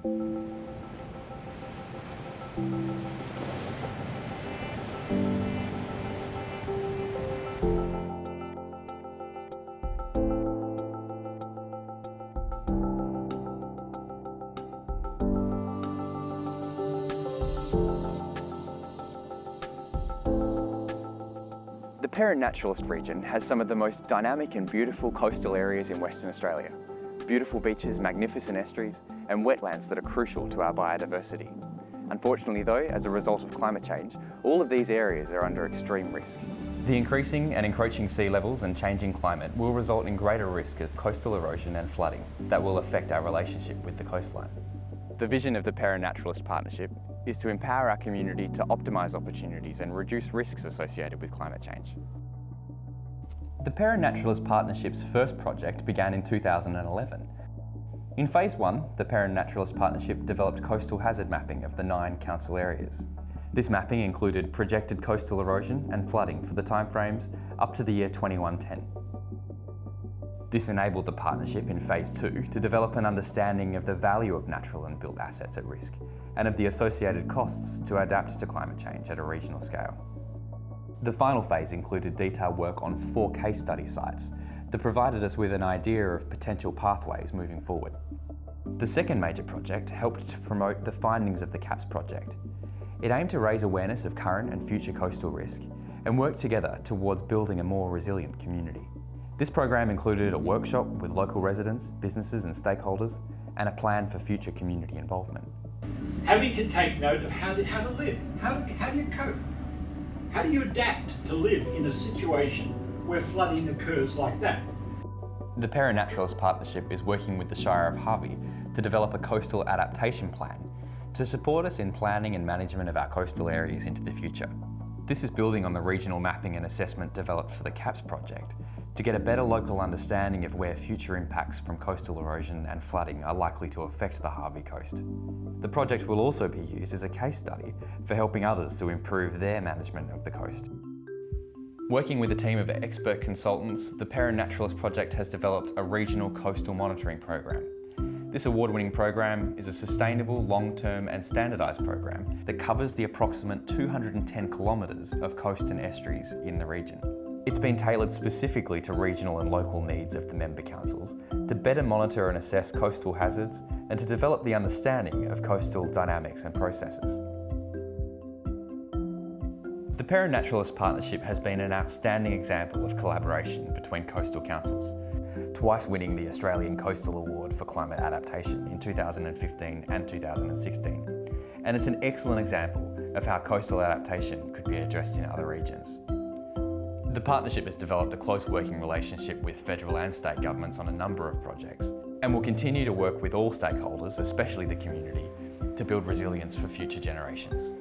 The Peron Naturaliste region has some of the most dynamic and beautiful coastal areas in Western Australia. Beautiful beaches, magnificent estuaries, and wetlands that are crucial to our biodiversity. Unfortunately though, as a result of climate change, all of these areas are under extreme risk. The increasing and encroaching sea levels and changing climate will result in greater risk of coastal erosion and flooding that will affect our relationship with the coastline. The vision of the Peron Naturaliste Partnership is to empower our community to optimise opportunities and reduce risks associated with climate change. The Peron Naturaliste Partnership's first project began in 2011. In Phase 1, the Peron Naturaliste Partnership developed coastal hazard mapping of the 9 council areas. This mapping included projected coastal erosion and flooding for the timeframes up to the year 2110. This enabled the partnership in Phase 2 to develop an understanding of the value of natural and built assets at risk and of the associated costs to adapt to climate change at a regional scale. The final phase included detailed work on 4 case study sites that provided us with an idea of potential pathways moving forward. The second major project helped to promote the findings of the CAPS project. It aimed to raise awareness of current and future coastal risk and work together towards building a more resilient community. This program included a workshop with local residents, businesses and stakeholders, and a plan for future community involvement. Having to take note of how to live. How do you cope? How do you adapt to live in a situation where flooding occurs like that? The Peron Naturaliste Partnership is working with the Shire of Harvey to develop a coastal adaptation plan to support us in planning and management of our coastal areas into the future. This is building on the regional mapping and assessment developed for the CAPS project to get a better local understanding of where future impacts from coastal erosion and flooding are likely to affect the Harvey coast. The project will also be used as a case study for helping others to improve their management of the coast. Working with a team of expert consultants, the Peron Naturaliste Project has developed a regional coastal monitoring program. This award-winning program is a sustainable, long-term and standardised program that covers the approximate 210 kilometres of coast and estuaries in the region. It's been tailored specifically to regional and local needs of the member councils to better monitor and assess coastal hazards and to develop the understanding of coastal dynamics and processes. The Peron Naturaliste Partnership has been an outstanding example of collaboration between coastal councils, twice winning the Australian Coastal Award for Climate Adaptation in 2015 and 2016. And it's an excellent example of how coastal adaptation could be addressed in other regions. The partnership has developed a close working relationship with federal and state governments on a number of projects and will continue to work with all stakeholders, especially the community, to build resilience for future generations.